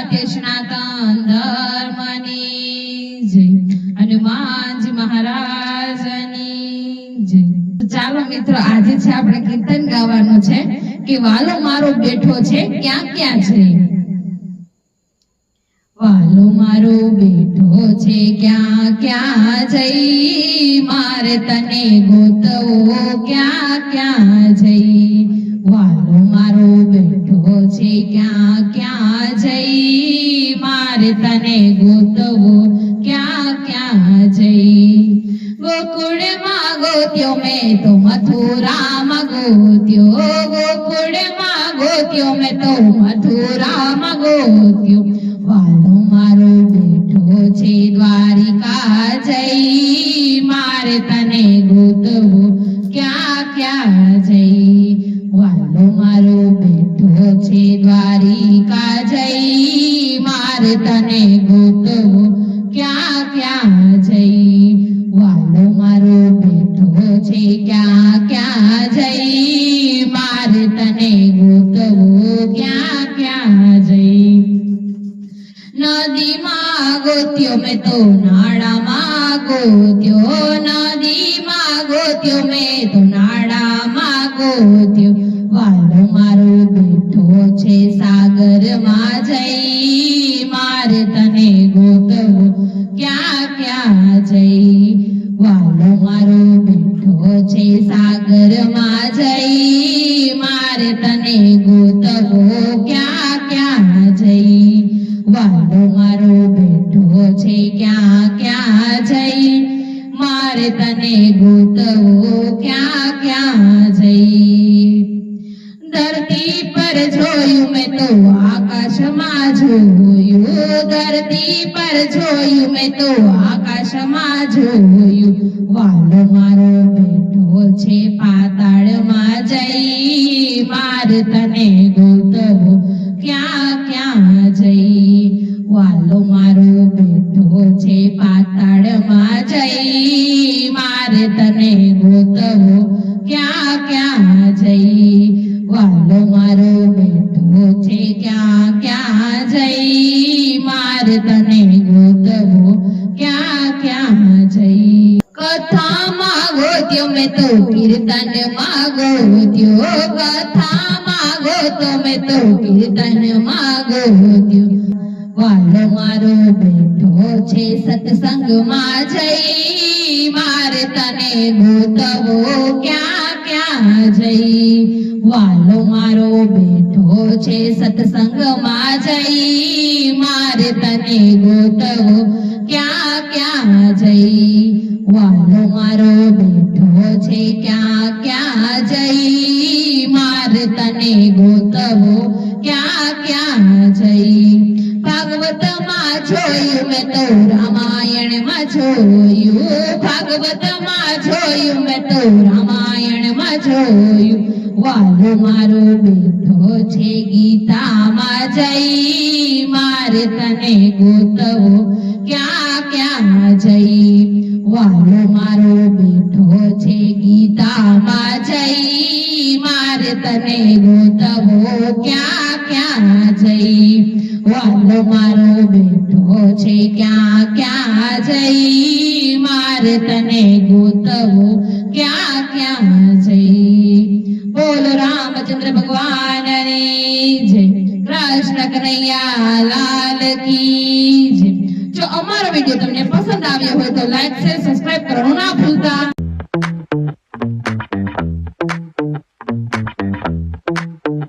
સત્ય સનાતન ધર્મની જય, હનુમાનજી મહારાજની જય। ચાલો મિત્રો, આજે છે આપણે કીર્તન ગાવાનું છે કે વાલો મારો બેઠો છે ક્યાં ક્યાં છે। વાલો મારો બેઠો છે ક્યાં ક્યાં જઈ, મારે તને ગોતવો ક્યાં ક્યાં જઈ। વાલો મારો બેઠો છે ક્યાં ક્યાં જઈ, મારે તને ગોતવો ક્યાં ક્યાં જઈ। ગોકુળમાં ગોત્યો મેં તો મથુરામાં ગોત્યો, ગોકુળમાં ગોત્યો મેં તો મથુરામાં ગોત્યો। વાલો મારો બેઠો છે દ્વારિકા જઈ, મારે તને ગોતવો ક્યાં ક્યાં જઈ। વાલો મારો બેઠો છે દ્વારિકા જઈ, મારે તને ગોતવો ક્યાં ક્યાં જઈ। વાલો મારો બેઠો છે ક્યાં ક્યાં જઈ, મારે તને ગોતવો ક્યાં ક્યાં જઈ। નદીમાં ગોત્યો મેં તો નાળામાં ગોત્યો, નદીમાં ગોત્યો મેં તો નાળામાં ગોત્યો। વાલો મારો બેઠો છે સાગરમાં જઈ, મારે તને ગોતવો ક્યાં ક્યાં જઈ। વાલો મારો બેઠો છે સાગરમાં જઈ, મારે તને ગોતવો ક્યાં ક્યાં જઈ। વાલો મારો બેઠો છે ક્યાં ક્યાં જઈ, મારે તને ગોતવો ક્યાં ક્યાં જઈ। ધરતી પર જોયું મેં તો આકાશમાં જોયું, ધરતી પર જોયું મેં તો આકાશમાં જોયું। વાલો મારો બેઠો છે પાતાળમાં જઈ, મારે તને ગોતવો ક્યાં ક્યાં જઈ। વાલો મારો બેઠો છે પાતાળમાં જઈ, મારે તને ગોતવો ક્યાં ક્યાં જઈ। વાલો મારો બેઠો છે ક્યાં ક્યાં જઈ, મારે તને ગોતવો ક્યાં ક્યાં જઈ। કથામાં ગોત્યો મેં તો કીર્તનમાં ગોત્યો, કથામાં ગોત્યો મેં તો કીર્તનમાં ગોત્યો। વાલો મારો બેઠો છે સત્સંગમાં જઈ, મારે તને ગોતવો ક્યાં ક્યાં જઈ। વાલો મારો બેઠો છે સત્સંગમાં જઈ, મારે તને ગોતવો ક્યાં ક્યાં જઈ। વાલો મારો બેઠો છે ક્યાં ક્યાં જઈ, મારે તને ગોતવો ક્યાં ક્યાં જઈ। ભાગવતમાં જોયું મેં તો રામાયણમાં જોયું, ભાગવતમાં જોયું મેં તો રામાયણમાં જોયું। વાલો મારો બેઠો છે ગીતામાં જઈ, મારે તને ગોતવો ક્યાં ક્યાં જઈ। વાલો મારો બેઠો છે ગીતામાં જઈ, મારે તને ગોતવો ક્યાં ક્યાં જઈ। વાલો મારો બેઠો છે ક્યાં ક્યાં જઈ, મારે તને ગોતવો ક્યાં ક્યાં જઈ। બોલો રામચંદ્ર ભગવાનની જય, કૃષ્ણ કનૈયા લાલ કી જય। જો અમારો વિડીયો તમને પસંદ આવ્યો હોય તો લાઈક શેર સબસ્ક્રાઇબ કરવાનું ના ભૂલતા।